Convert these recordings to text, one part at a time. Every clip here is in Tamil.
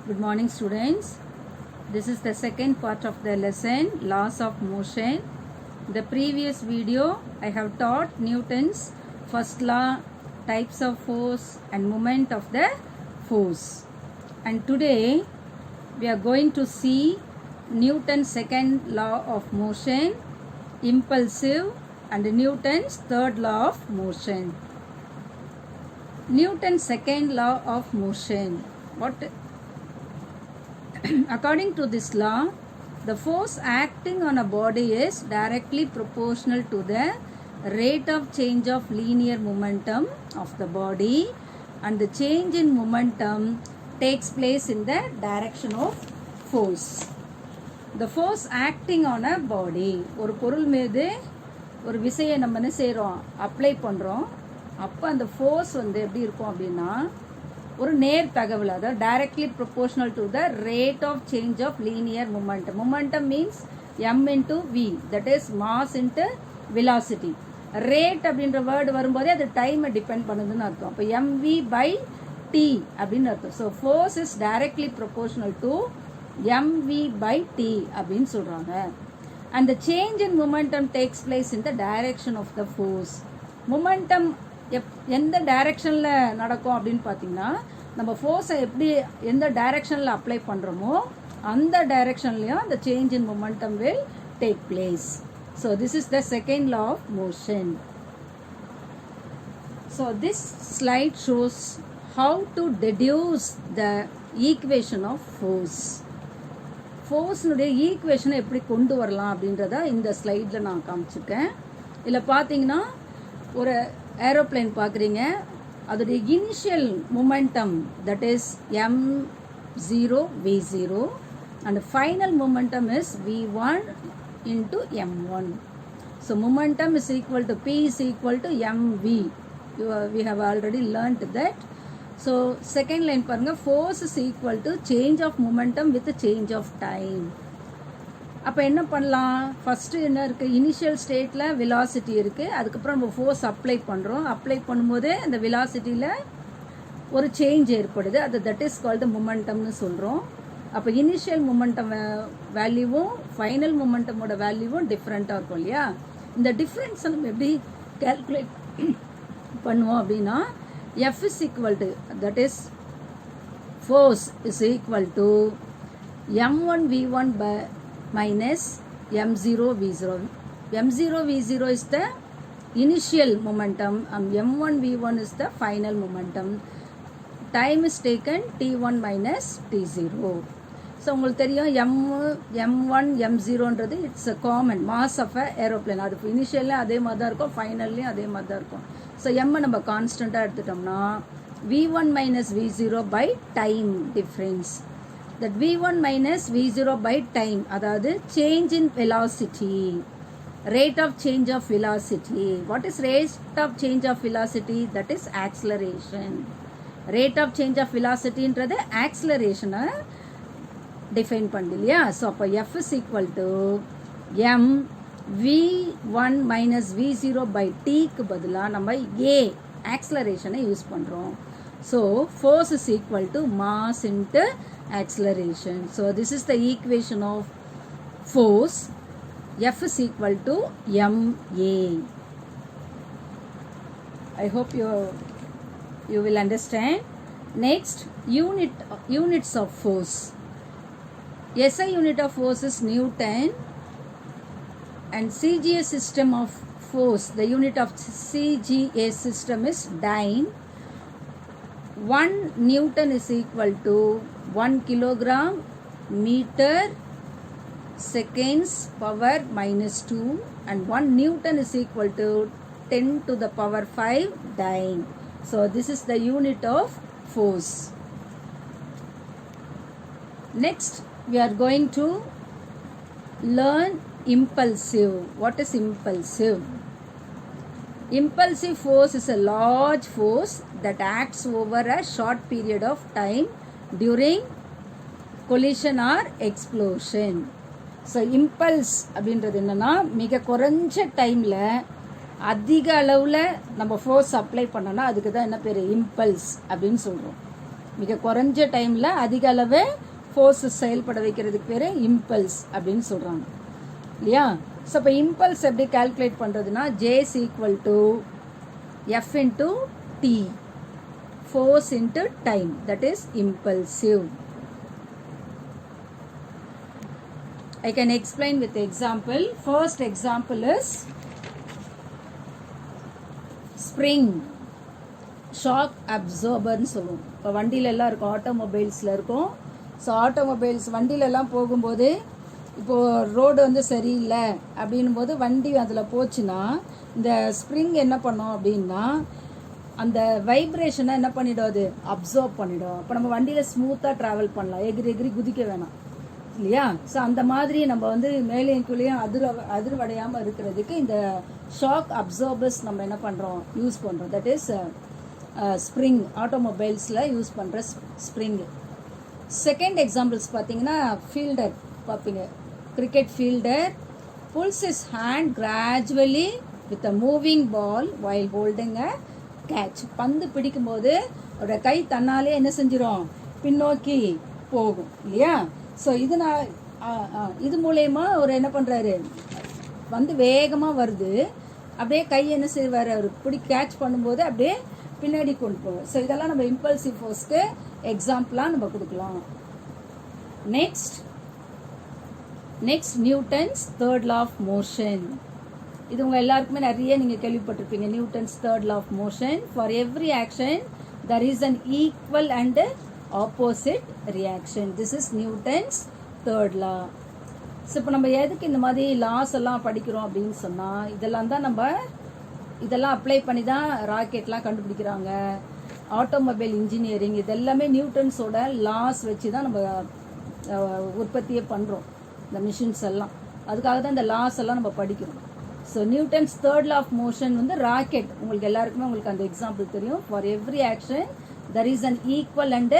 Good morning, students. This is the second part of the lesson, laws of motion. The previous video I have taught Newton's first law, types of force and moment of the force. And today we are going to see Newton's second law of motion, impulsive, and Newton's third law of motion. Newton's second law of motion. According to this law, the force acting on a body is directly proportional to the rate of change of linear momentum of the body, and the change in momentum takes place in the direction of force. The force acting on a body, ஒரு பொருள் மீது ஒரு விசையை நம்ம என்ன செய்கிறோம், அப்ளை பண்ணுறோம். அப்போ அந்த ஃபோர்ஸ் எப்படி இருக்கும் அப்படின்னா, ஒரு நேர் தகவல், அதாவது directly proportional to the rate of change of linear momentum. Momentum means m into v, that is mass into velocity. Rate அப்படின்ற வேர்டு வரும்போதே அது டைமை டிபெண்ட் பண்ணுதுன்னு அர்த்தம். அப்போ mv by t அப்படின்னு அர்த்தம். So force is directly proportional to mv by t அப்படின்னு சொல்கிறாங்க. And the change in momentum takes place in the direction of the force. Momentum எந்த டைரக்ஷனில் நடக்கும் அப்படின்னு பார்த்தீங்கன்னா, நம்ம ஃபோர்ஸை எந்த டைரக்ஷனில் அப்ளை பண்ணுறோமோ அந்த டைரக்ஷன்லையும் அந்த change in momentum will take place. So this is the second law of motion. So this slide shows how to deduce the equation of force. ஃபோர்ஸினுடைய ஈக்குவேஷனை எப்படி கொண்டு வரலாம் அப்படின்றத இந்த ஸ்லைடில் நான் காமிச்சிருக்கேன். இதில் பார்த்தீங்கன்னா, ஒரு ஏரோப்ளேன் பார்க்குறீங்க, அதோடைய initial momentum that is m0 v0 and final momentum is v1 into m1. So momentum is equal to p is equal to mv. We have already learnt that. So second line பாருங்க, force is equal to change of momentum with the change of time. அப்போ என்ன பண்ணலாம், ஃபஸ்ட்டு என்ன இருக்குது, இனிஷியல் ஸ்டேட்டில் வெலாசிட்டி இருக்குது, அதுக்கப்புறம் நம்ம ஃபோர்ஸ் அப்ளை பண்ணுறோம். அப்ளை பண்ணும்போதே அந்த வெலாசிட்டியில் ஒரு சேஞ்ச் ஏற்படுது, அது தட் இஸ் கால்டு மொமெண்டம்னு சொல்கிறோம். அப்போ இனிஷியல் மொமெண்டம் வேல்யூவும் ஃபைனல் மொமெண்டமோட வேல்யூவும் டிஃப்ரெண்ட்டாக இருக்கும் இல்லையா. இந்த டிஃப்ரென்ஸை நம்ம எப்படி கேல்குலேட் பண்ணுவோம் அப்படின்னா, F is equal to, that is force is equal to m1 v1 by minus m0 v0. m0 v0 is the initial momentum and m1 v1 is the final momentum. Time is taken t1 minus t0. So உங்களுக்கு தெரியும், m1 m0ன்றது it's a common mass of a aeroplane. அது இனிஷியல்லையும் அதே மாதிரி தான் இருக்கும், ஃபைனல்லையும் அதே மாதிரி தான் இருக்கும். ஸோ எம்மை நம்ம கான்ஸ்டண்ட்டாக எடுத்துட்டோம்னா v1 minus v0 by time difference. That v1 minus v0 by time, அதாவது change in velocity, rate of change of velocity. What is rate of change of velocity? That is acceleration. Rate of change of velocity ன்றது acceleration define பண்ணு இல்லையா. ஸோ அப்போ F is equal to m v1 minus v0 by tக்கு பதிலாக நம்ம a acceleration யூஸ் பண்ணுறோம். So force is equal to mass into acceleration. So this is the equation of force. F is equal to ma. I hope you will understand. Next, units of force. SI unit of force is Newton, and CGS system of force, the unit of CGS system is dyne. 1 Newton is equal to 1 kilogram meter seconds power minus 2, and 1 Newton is equal to 10 to the power 5 dyne. So this is the unit of force. Next we are going to learn impulsive. What is impulsive? Impulsive force is a large force that acts over a short period of time during collision or explosion. So impulse அப்படின்றது என்னன்னா, மிக குறைஞ்ச டைமில் அதிக அளவில் நம்ம ஃபோர்ஸ் அப்ளை பண்ணோன்னா அதுக்கு தான் என்ன பேர், இம்பல்ஸ் அப்படின்னு சொல்கிறோம். மிக குறைஞ்ச டைமில் அதிக அளவு ஃபோர்ஸஸ் செயல்பட வைக்கிறதுக்கு பேர் இம்பல்ஸ் அப்படின்னு சொல்கிறாங்க இல்லையா. ஸோ இப்போ இம்பல்ஸ் எப்படி கால்குலேட் பண்ணுறதுனா J is equal to F into T, force into time, that is impulsive. I can explain with example. First example is spring shock absorber னு சொல்லுவோம். இப்போ வண்டியில எல்லாம் இருக்கும், ஆட்டோமொபைல்ஸில் இருக்கும். ஸோ ஆட்டோமொபைல்ஸ் வண்டியிலலாம் போகும்போது இப்போது ரோடு வந்து சரியில்லை அப்படின்னும் போது வண்டி அதில் போச்சுன்னா இந்த ஸ்ப்ரிங் என்ன பண்ணோம் அப்படின்னா அந்த வைப்ரேஷனை என்ன பண்ணிடும், அது அப்சர்வ் பண்ணிடும். இப்போ நம்ம வண்டியில் ஸ்மூத்தாக ட்ராவல் பண்ணலாம், எகிரி குதிக்க வேணாம் இல்லையா. ஸோ அந்த மாதிரி நம்ம வந்து மேலேயும் கீழேயும் அதிர்வடையாமல் இருக்கிறதுக்கு இந்த ஷாக் அப்சர்பர்ஸ் நம்ம என்ன பண்ணுறோம், யூஸ் பண்ணுறோம். தட் இஸ் ஸ்ப்ரிங், ஆட்டோமொபைல்ஸில் யூஸ் பண்ணுற ஸ்ப்ரிங். செகண்ட் எக்ஸாம்பிள்ஸ் பார்த்தீங்கன்னா ஃபீல்டர் பார்ப்பீங்க. Cricket fielder pulls his hand gradually with a moving ball while holding a catch. பந்து பிடிக்கும்போது அவரோட கை தன்னாலே என்ன செஞ்சிடும், பின்னோக்கி போகும் இல்லையா. ஸோ இது மூலயமா அவர் என்ன பண்ணுறாரு, வந்து வேகமாக வருது, அப்படியே கை என்ன செய்வார், அவர் கேட்ச் பண்ணும்போது அப்படியே பின்னாடி கொண்டு போகும். ஸோ இதெல்லாம் நம்ம இம்பல்சிவ் ஃபோர்ஸ்க்கு எக்ஸாம்பிளாக நம்ம கொடுக்கலாம். Next Newton's third law of motion. இது உங்கள் எல்லாருக்குமே நிறைய நீங்கள் கேள்விப்பட்டிருப்பீங்க. Newton's third law of motion. For every action there is an equal and opposite reaction. This is Newton's third law. So இப்போ நம்ம எதுக்கு இந்த மாதிரி லாஸ் எல்லாம் படிக்கிறோம் அப்படின்னு சொன்னால், இதெல்லாம் அப்ளை பண்ணி தான் ராக்கெட்லாம் கண்டுபிடிக்கிறாங்க, ஆட்டோமொபைல் இன்ஜினியரிங், இதெல்லாமே நியூட்டன்ஸோட லாஸ் வச்சு தான் நம்ம உற்பத்தியே பண்ணுறோம் இந்த மிஷின்ஸ் எல்லாம். அதுக்காக தான் இந்த லாஸ் எல்லாம் நம்ம படிக்கிறோம். So Newton's third law of motion வந்து ராக்கெட், உங்களுக்கு எல்லாருக்குமே உங்களுக்கு அந்த எக்ஸாம்பிள் தெரியும். For every action there is an equal and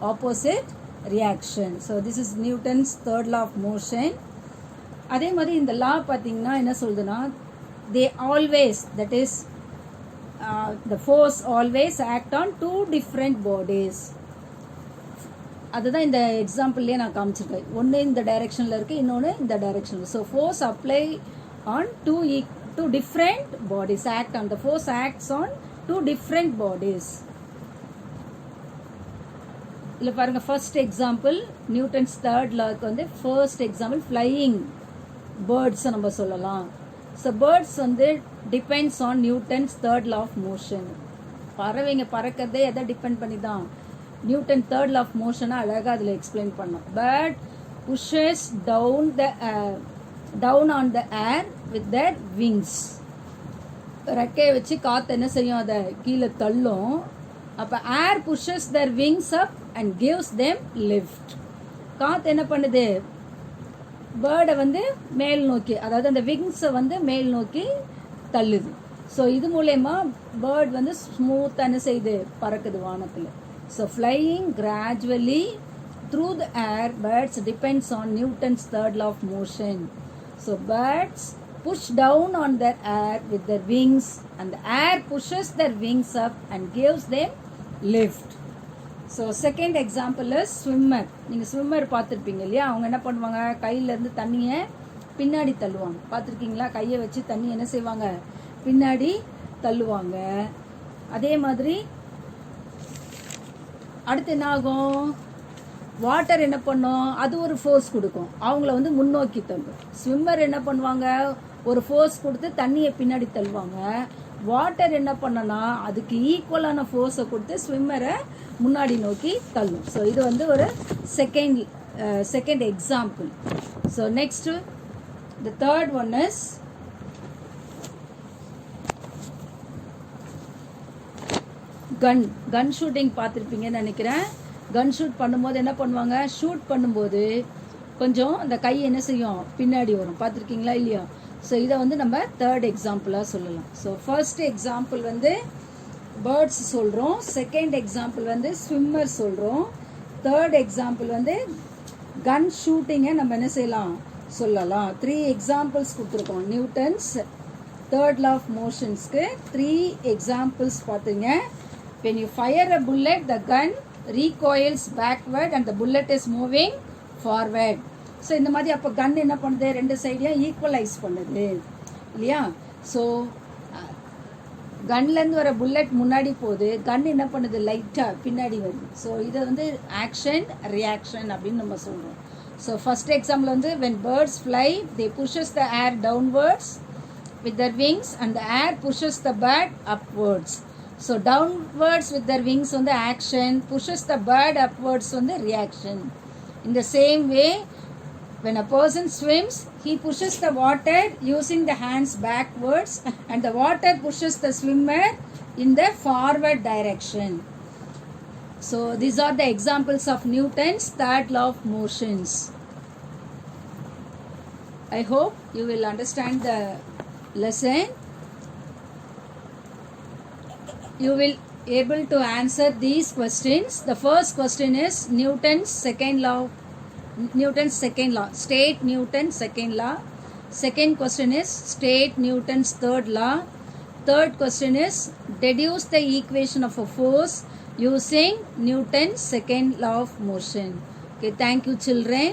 opposite reaction. So this is Newton's third law of motion. அதே மாதிரி இந்த லா பார்த்தீங்கன்னா என்ன சொல்லுதுன்னா, they always, that is the force always act on two different bodies. அதுதான் இந்த எக்ஸாம்பிள்லேயே நான் காமிச்சிருக்கேன். ஒன்று இந்த டைரெக்ஷனில் இருக்குது, இன்னொன்று இந்த டைரெக்ஷனில். So force apply on two different bodies, the force acts on two different bodies. இல்லை பாருங்க, ஃபர்ஸ்ட் எக்ஸாம்பிள் நியூட்டன்ஸ் தேர்ட் லாக்கு வந்து ஃபர்ஸ்ட் எக்ஸாம்பிள் ஃப்ளையிங் பேர்ட்ஸை நம்ம சொல்லலாம். ஸோ பேர்ட்ஸ் வந்து depends on Newton's third law of motion. பறவைங்க பறக்கிறதே எதை டிபெண்ட் பண்ணி தான், நியூட்டன் தேர்ட் லா ஆஃப் மோஷனை அழகாக அதில் எக்ஸ்பிளைன் பண்ணோம். Bird pushes down on the air with their wings. ரெக்கையை வச்சு காற்று என்ன செய்யும், அதை கீழே தள்ளும். அப்போ ஏர் pushes their wings up and gives them lift. காற்று என்ன பண்ணுது, பேர்டை வந்து மேல் நோக்கி, அதாவது அந்த விங்ஸை வந்து மேல் நோக்கி தள்ளுது. ஸோ இது மூலயமா பேர்ட் வந்து ஸ்மூத்தாக என்ன செய்யுது, பறக்குது வானத்தில். So flying gradually through the air, birds depends on Newton's third law of motion. So birds push down on their air with their wings, and the air pushes their wings up and gives them lift. So second example is swimmer. நீங்கள் ஸ்விம்மர் பார்த்துருப்பீங்க இல்லையா. அவங்க என்ன பண்ணுவாங்க, கையிலேருந்து தண்ணியை பின்னாடி தள்ளுவாங்க. பார்த்துருக்கீங்களா, கையை வச்சு தண்ணி என்ன செய்வாங்க, பின்னாடி தள்ளுவாங்க. அதே மாதிரி அடுத்து என்ன ஆகும், வாட்டர் என்ன பண்ணும், அது ஒரு ஃபோர்ஸ் கொடுக்கும், அவங்கள வந்து முன்னோக்கி தள்ளும். ஸ்விம்மர் என்ன பண்ணுவாங்க, ஒரு ஃபோர்ஸ் கொடுத்து தண்ணியை பின்னாடி தள்ளுவாங்க. வாட்டர் என்ன பண்ணனா, அதுக்கு ஈக்குவலான ஃபோர்ஸை கொடுத்து ஸ்விம்மரை முன்னாடி நோக்கி தள்ளும். ஸோ இது வந்து ஒரு second example. So next the third one is gun shooting பார்த்துருப்பீங்கன்னு நினைக்கிறேன். கன் ஷூட் பண்ணும்போது என்ன பண்ணுவாங்க, ஷூட் பண்ணும்போது கொஞ்சம் அந்த கை என்ன செய்யும், பின்னாடி வரும். பார்த்துருக்கீங்களா இல்லையா. ஸோ இதை வந்து நம்ம தேர்ட் எக்ஸாம்பிளாக சொல்லலாம். ஸோ ஃபர்ஸ்ட் எக்ஸாம்பிள் வந்து பேர்ட்ஸ் சொல்கிறோம், செகண்ட் எக்ஸாம்பிள் வந்து ஸ்விம்மர் சொல்கிறோம், தேர்ட் எக்ஸாம்பிள் வந்து கன் ஷூட்டிங்கை நம்ம என்ன செய்யலாம் சொல்லலாம். 3 எக்ஸாம்பிள்ஸ் கொடுத்துருக்கோம். நியூட்டன்ஸ் தேர்ட் லா ஆஃப் மோஷன்ஸ்க்கு 3 எக்ஸாம்பிள்ஸ் பார்த்துங்க. when you fire a bullet, the gun recoils backward and the bullet is moving forward. So இந்த மாதிரி அப்போ கன் என்ன பண்ணுது, ரெண்டு சைடையும் ஈக்குவலைஸ் பண்ணுது இல்லையா. ஸோ கன்லேருந்து வர புல்லட் முன்னாடி போகுது, கன் என்ன பண்ணுது, லைட்டாக பின்னாடி வருது. ஸோ இதை வந்து ஆக்ஷன் ரியாக்ஷன் அப்படின்னு நம்ம சொல்கிறோம். ஸோ ஃபர்ஸ்ட் எக்ஸாம்பிள் வந்து when birds fly they pushes the air downwards with their wings and the air pushes the bird upwards. So downwards with their wings on the action, pushes the bird upwards on the reaction. In the same way, when a person swims, he pushes the water using the hands backwards and the water pushes the swimmer in the forward direction. So these are the examples of Newton's third law of motions. I hope you will understand the lesson. You will able to answer these questions. The first question is Newton's second law, state Newton's second law. Second question is state Newton's third law. Third question is deduce the equation of a force using Newton's second law of motion. Okay, thank you children.